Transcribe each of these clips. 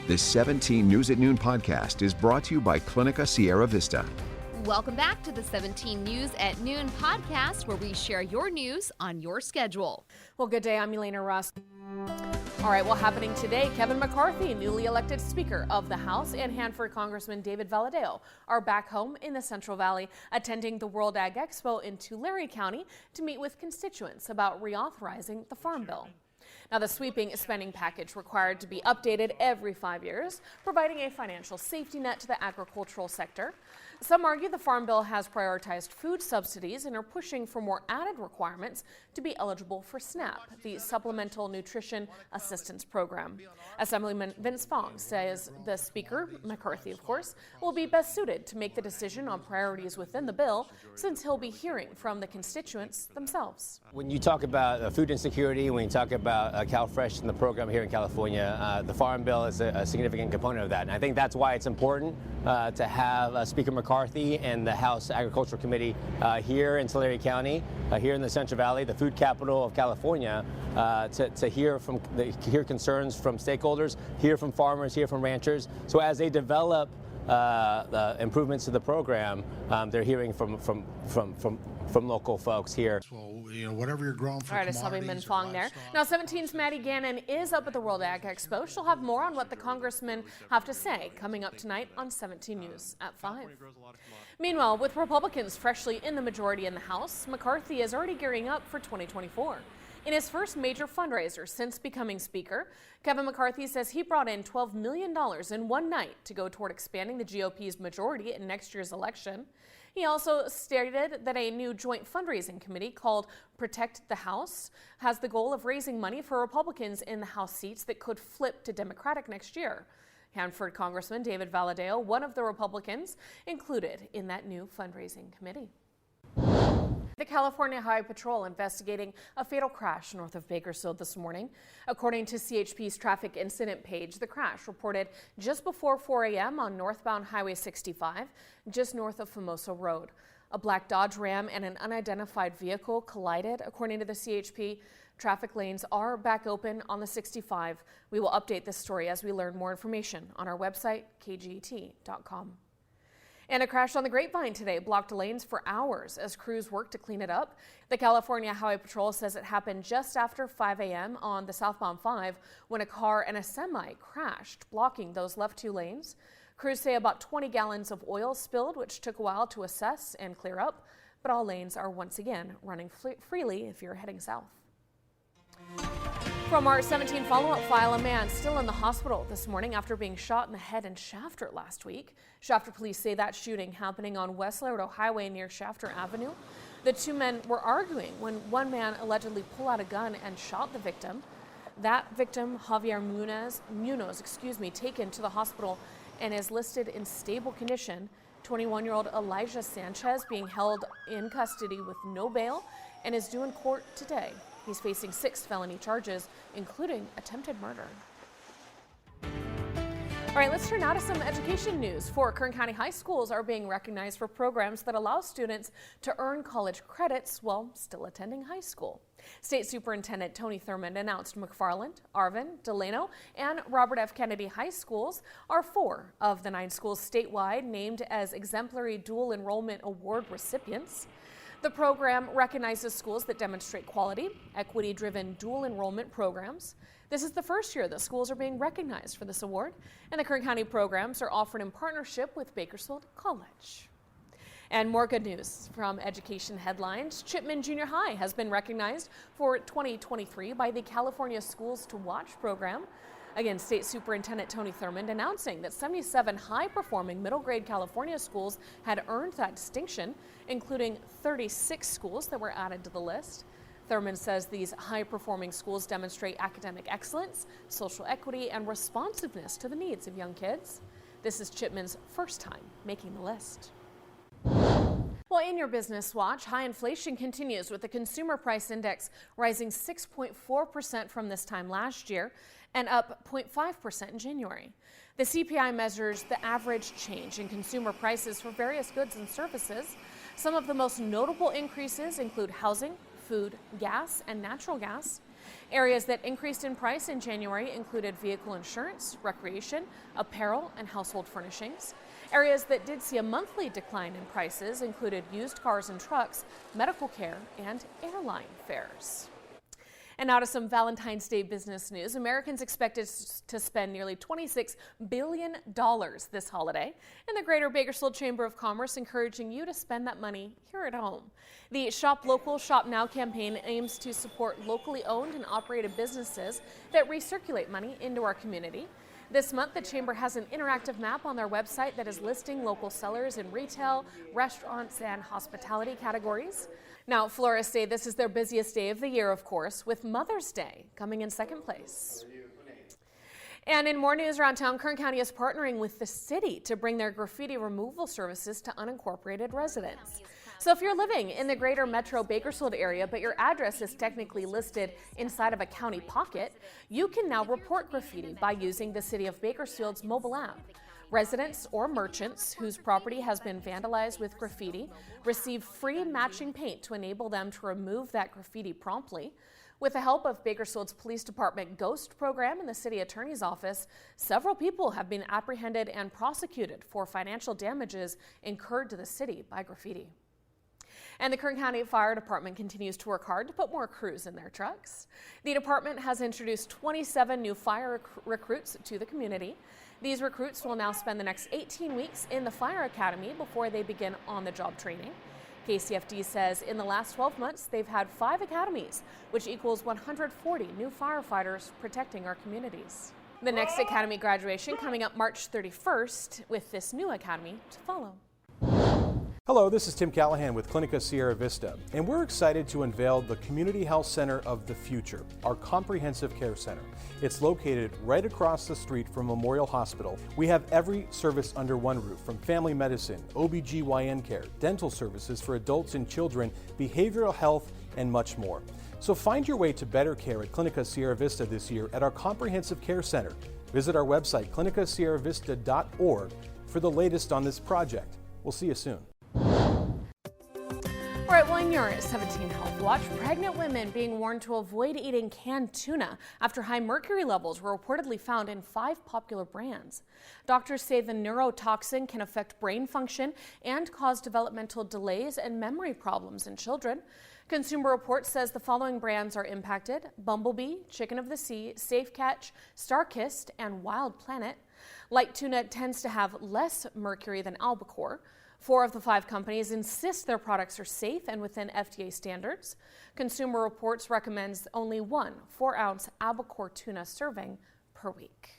This 17 News at Noon podcast is brought to you by Clinica Sierra Vista. Welcome back to the 17 News at Noon podcast, where we share your news on your schedule. Well, good day. I'm Elena Russ. All right, well, happening today, Kevin McCarthy, newly elected Speaker of the House, and Hanford Congressman David Valadao are back home in the Central Valley, attending the World Ag Expo in Tulare County to meet with constituents about reauthorizing the Farm Bill. Now, the sweeping spending package required to be updated every 5 years, providing a financial safety net to the agricultural sector. Some argue the Farm Bill has prioritized food subsidies and are pushing for more added requirements to be eligible for SNAP, the Supplemental Nutrition Assistance Program. Assemblyman Vince Fong says the Speaker, McCarthy of course, will be best suited to make the decision on priorities within the bill, since he'll be hearing from the constituents themselves. When you talk about food insecurity, when you talk about CalFresh and the program here in California, the Farm Bill is a significant component of that. And I think that's why it's important to have Speaker McCarthy and the House Agricultural Committee here in Tulare County, here in the Central Valley, the food capital of California, to hear concerns from stakeholders, hear from farmers, hear from ranchers. So as they develop the improvements to the program, they're hearing from local folks here. Well, you know, whatever you're growing for. All right, Assemblyman Fong there. Now, 17's Maddie Gannon is up at the World Ag Expo. She'll have more on what the congressmen have to say coming up tonight on 17 News at 5. Meanwhile, with Republicans freshly in the majority in the House, McCarthy is already gearing up for 2024. In his first major fundraiser since becoming Speaker, Kevin McCarthy says he brought in $12 million in one night to go toward expanding the GOP's majority in next year's election. He also stated that a new joint fundraising committee called Protect the House has the goal of raising money for Republicans in the House seats that could flip to Democratic next year. Hanford Congressman David Valadao, one of the Republicans, included in that new fundraising committee. The California Highway Patrol investigating a fatal crash north of Bakersfield this morning. According to CHP's traffic incident page, the crash reported just before 4 a.m. on northbound Highway 65, just north of Famoso Road. A black Dodge Ram and an unidentified vehicle collided, according to the CHP. Traffic lanes are back open on the 65. We will update this story as we learn more information on our website, kget.com. And a crash on the Grapevine today blocked lanes for hours as crews worked to clean it up. The California Highway Patrol says it happened just after 5 a.m. on the southbound 5 when a car and a semi crashed, blocking those left two lanes. Crews say about 20 gallons of oil spilled, which took a while to assess and clear up, but all lanes are once again running freely if you're heading south. From our 17 follow-up file, a man still in the hospital this morning after being shot in the head in Shafter last week. Shafter police say that shooting happening on West Laredo Highway near Shafter Avenue. The two men were arguing when one man allegedly pulled out a gun and shot the victim. That victim, Javier Munoz, taken to the hospital and is listed in stable condition. 21-year-old Elijah Sanchez being held in custody with no bail and is due in court today. He's facing 6 felony charges, including attempted murder. All right, let's turn now to some education news. 4 Kern County high schools are being recognized for programs that allow students to earn college credits while still attending high school. State Superintendent Tony Thurmond announced McFarland, Arvin, Delano, and Robert F. Kennedy high schools are 4 of the 9 schools statewide named as exemplary dual enrollment award recipients. The program recognizes schools that demonstrate quality, equity-driven dual enrollment programs. This is the first year that schools are being recognized for this award, and the Kern County programs are offered in partnership with Bakersfield College. And more good news from education headlines. Chipman Junior High has been recognized for 2023 by the California Schools to Watch program. Again, State Superintendent Tony Thurmond announcing that 77 high-performing middle-grade California schools had earned that distinction, including 36 schools that were added to the list. Thurmond says these high-performing schools demonstrate academic excellence, social equity, and responsiveness to the needs of young kids. This is Chipman's first time making the list. Well, in your business watch, high inflation continues with the consumer price index rising 6.4% from this time last year and up 0.5% in January. The CPI measures the average change in consumer prices for various goods and services. Some of the most notable increases include housing, food, gas, and natural gas. Areas that increased in price in January included vehicle insurance, recreation, apparel, and household furnishings. Areas that did see a monthly decline in prices included used cars and trucks, medical care, and airline fares. And now to some Valentine's Day business news. Americans expected to spend nearly $26 billion this holiday, and the Greater Bakersfield Chamber of Commerce encouraging you to spend that money here at home. The Shop Local, Shop Now campaign aims to support locally owned and operated businesses that recirculate money into our community. This month, the Chamber has an interactive map on their website that is listing local sellers in retail, restaurants, and hospitality categories. Now, florists say this is their busiest day of the year, of course, with Mother's Day coming in second place. And in more news around town, Kern County is partnering with the city to bring their graffiti removal services to unincorporated residents. So if you're living in the greater metro Bakersfield area, but your address is technically listed inside of a county pocket, you can now report graffiti by using the City of Bakersfield's mobile app. Residents or merchants whose property has been vandalized with graffiti receive free matching paint to enable them to remove that graffiti promptly. With the help of Bakersfield's Police Department Ghost program and the City Attorney's Office, several people have been apprehended and prosecuted for financial damages incurred to the city by graffiti. And the Kern County Fire Department continues to work hard to put more crews in their trucks. The department has introduced 27 new fire recruits to the community. These recruits will now spend the next 18 weeks in the Fire Academy before they begin on-the-job training. KCFD says in the last 12 months, they've had 5 academies, which equals 140 new firefighters protecting our communities. The next academy graduation coming up March 31st, with this new academy to follow. Hello, this is Tim Callahan with Clinica Sierra Vista, and we're excited to unveil the Community Health Center of the Future, our comprehensive care center. It's located right across the street from Memorial Hospital. We have every service under one roof, from family medicine, OBGYN care, dental services for adults and children, behavioral health, and much more. So find your way to better care at Clinica Sierra Vista this year at our comprehensive care center. Visit our website, clinicasierravista.org, for the latest on this project. We'll see you soon. All right, well, in your 17 Health Watch, pregnant women being warned to avoid eating canned tuna after high mercury levels were reportedly found in 5 popular brands. Doctors say the neurotoxin can affect brain function and cause developmental delays and memory problems in children. Consumer Reports says the following brands are impacted: Bumblebee, Chicken of the Sea, Safe Catch, Starkist, and Wild Planet. Light tuna tends to have less mercury than albacore. 4 of the 5 companies insist their products are safe and within FDA standards. Consumer Reports recommends only 1 4-ounce albacore tuna serving per week.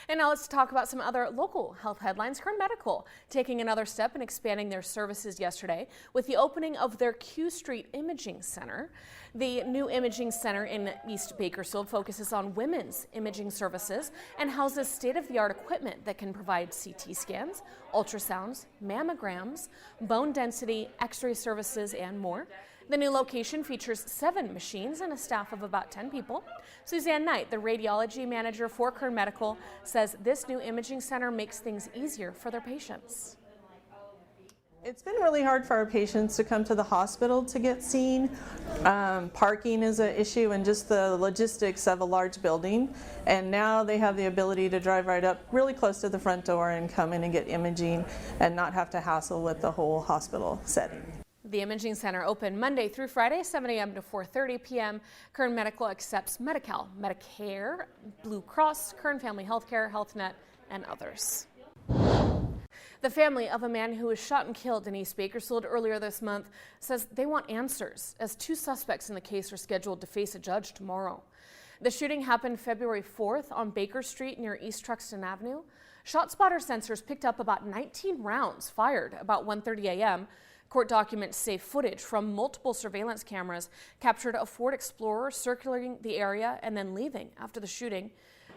And now let's talk about some other local health headlines. Kern Medical taking another step in expanding their services yesterday with the opening of their Q Street Imaging Center. The new imaging center in East Bakersfield focuses on women's imaging services and houses state-of-the-art equipment that can provide CT scans, ultrasounds, mammograms, bone density, x-ray services, and more. The new location features 7 machines and a staff of about 10 people. Suzanne Knight, the radiology manager for Kern Medical, says this new imaging center makes things easier for their patients. It's been really hard for our patients to come to the hospital to get seen. Parking is an issue, and just the logistics of a large building. And now they have the ability to drive right up really close to the front door and come in and get imaging and not have to hassle with the whole hospital setting. The imaging center open Monday through Friday, 7 a.m. to 4:30 p.m. Kern Medical accepts Medi-Cal, Medicare, Blue Cross, Kern Family Healthcare, HealthNet, and others. The family of a man who was shot and killed in East Bakersfield earlier this month says they want answers, as 2 suspects in the case are scheduled to face a judge tomorrow. The shooting happened February 4th on Baker Street near East Truxton Avenue. ShotSpotter sensors picked up about 19 rounds fired about 1:30 a.m. Court documents say footage from multiple surveillance cameras captured a Ford Explorer circulating the area and then leaving after the shooting.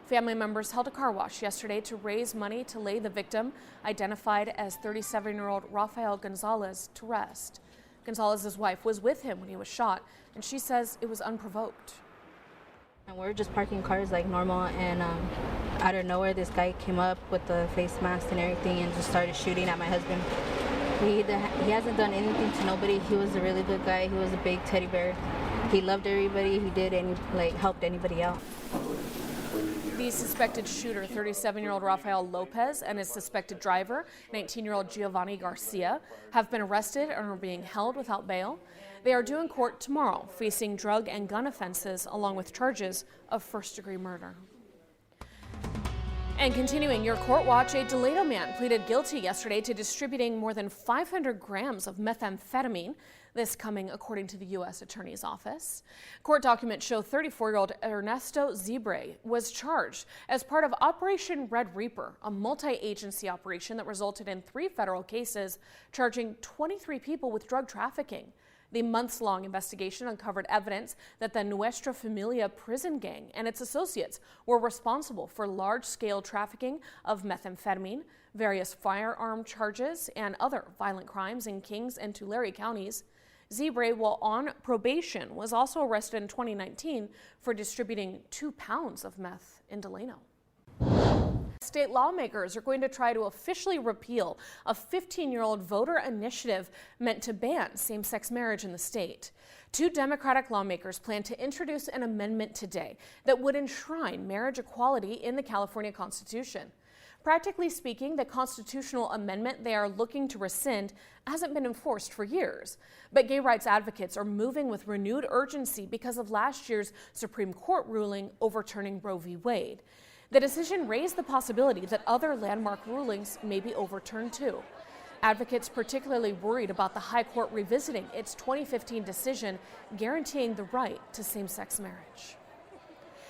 Family members held a car wash yesterday to raise money to lay the victim, identified as 37-year-old Rafael Gonzalez, to rest. Gonzalez's wife was with him when he was shot, and she says it was unprovoked. And we're just parking cars like normal, and out of nowhere this guy came up with the face mask and everything and just started shooting at my husband. He hasn't done anything to nobody. He was a really good guy. He was a big teddy bear. he loved everybody. He did helped anybody out. The suspected shooter, 37-year-old Rafael Lopez, and his suspected driver, 19-year-old Giovanni Garcia, have been arrested and are being held without bail. They are due in court tomorrow, facing drug and gun offenses along with charges of first-degree murder. And continuing your court watch, a Delano man pleaded guilty yesterday to distributing more than 500 grams of methamphetamine. This coming according to the U.S. Attorney's Office. Court documents show 34-year-old Ernesto Zebre was charged as part of Operation Red Reaper, a multi-agency operation that resulted in 3 federal cases charging 23 people with drug trafficking. The months-long investigation uncovered evidence that the Nuestra Familia prison gang and its associates were responsible for large-scale trafficking of methamphetamine, various firearm charges, and other violent crimes in Kings and Tulare counties. Zebre, while on probation, was also arrested in 2019 for distributing 2 pounds of meth in Delano. State lawmakers are going to try to officially repeal a 15-year-old voter initiative meant to ban same-sex marriage in the state. 2 Democratic lawmakers plan to introduce an amendment today that would enshrine marriage equality in the California Constitution. Practically speaking, the constitutional amendment they are looking to rescind hasn't been enforced for years. But gay rights advocates are moving with renewed urgency because of last year's Supreme Court ruling overturning Roe v. Wade. The decision raised the possibility that other landmark rulings may be overturned too. Advocates particularly worried about the High Court revisiting its 2015 decision guaranteeing the right to same-sex marriage.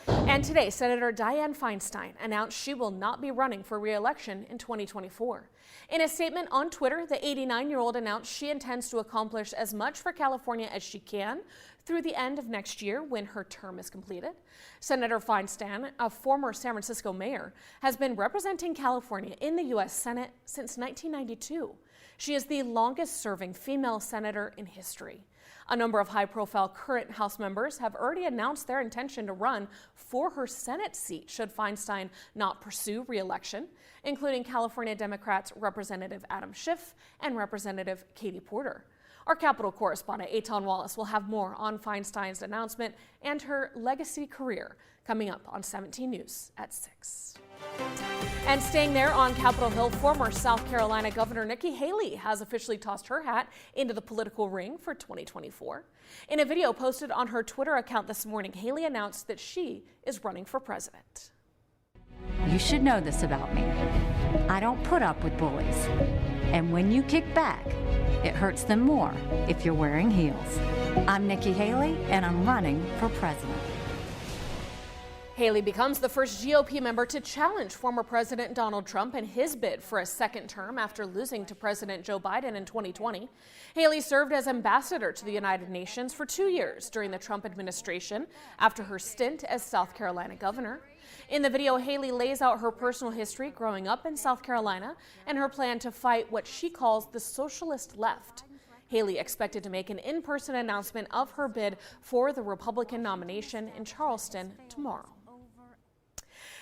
And today, Senator Dianne Feinstein announced she will not be running for re-election in 2024. In a statement on Twitter, the 89-year-old announced she intends to accomplish as much for California as she can through the end of next year when her term is completed. Senator Feinstein, a former San Francisco mayor, has been representing California in the U.S. Senate since 1992. She is the longest-serving female senator in history. A number of high-profile current House members have already announced their intention to run for her Senate seat should Feinstein not pursue re-election, including California Democrats Representative Adam Schiff and Representative Katie Porter. Our Capitol correspondent Eitan Wallace will have more on Feinstein's announcement and her legacy career coming up on 17 News at 6. And staying there on Capitol Hill, former South Carolina Governor Nikki Haley has officially tossed her hat into the political ring for 2024. In a video posted on her Twitter account this morning, Haley announced that she is running for president. You should know this about me. I don't put up with bullies. And when you kick back, it hurts them more if you're wearing heels. I'm Nikki Haley, and I'm running for president. Haley becomes the first GOP member to challenge former President Donald Trump in his bid for a second term after losing to President Joe Biden in 2020. Haley served as ambassador to the United Nations for 2 years during the Trump administration after her stint as South Carolina governor. In the video, Haley lays out her personal history growing up in South Carolina and her plan to fight what she calls the socialist left. Haley expected to make an in-person announcement of her bid for the Republican nomination in Charleston tomorrow.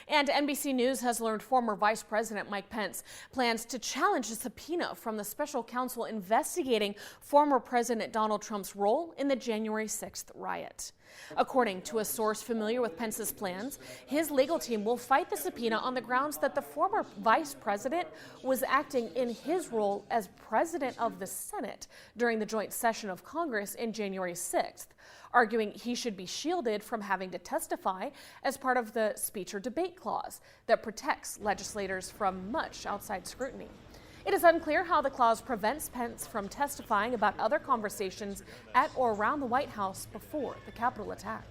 And NBC News has learned former Vice President Mike Pence plans to challenge a subpoena from the special counsel investigating former President Donald Trump's role in the January 6th riot. According to a source familiar with Pence's plans, his legal team will fight the subpoena on the grounds that the former vice president was acting in his role as president of the Senate during the joint session of Congress in January 6th. Arguing he should be shielded from having to testify as part of the speech or debate clause that protects legislators from much outside scrutiny. It is unclear how the clause prevents Pence from testifying about other conversations at or around the White House before the Capitol attack.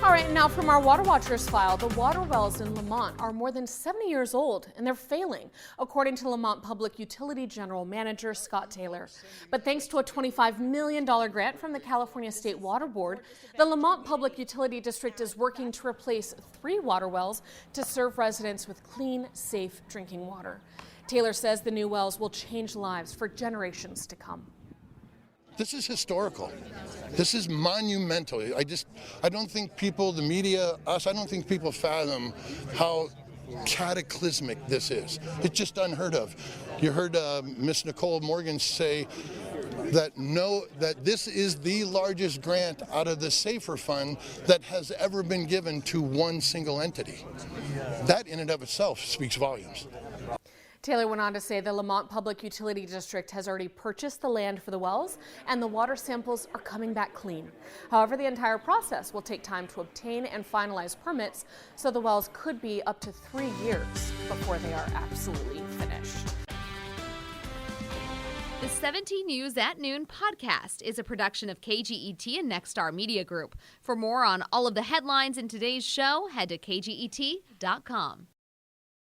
All right, now from our Water Watchers file, the water wells in Lamont are more than 70 years old and they're failing, according to Lamont Public Utility General Manager Scott Taylor. But thanks to a $25 million grant from the California State Water Board, the Lamont Public Utility District is working to replace 3 water wells to serve residents with clean, safe drinking water. Taylor says the new wells will change lives for generations to come. This is historical. This is monumental. I don't think people, the media, us, I don't think people fathom how cataclysmic this is. It's just unheard of. You heard Miss Nicole Morgan say that this is the largest grant out of the SAFER Fund that has ever been given to one single entity. That in and of itself speaks volumes. Taylor went on to say the Lamont Public Utility District has already purchased the land for the wells and the water samples are coming back clean. However, the entire process will take time to obtain and finalize permits, so the wells could be up to 3 years before they are absolutely finished. The 17 News at Noon podcast is a production of KGET and Nexstar Media Group. For more on all of the headlines in today's show, head to kget.com.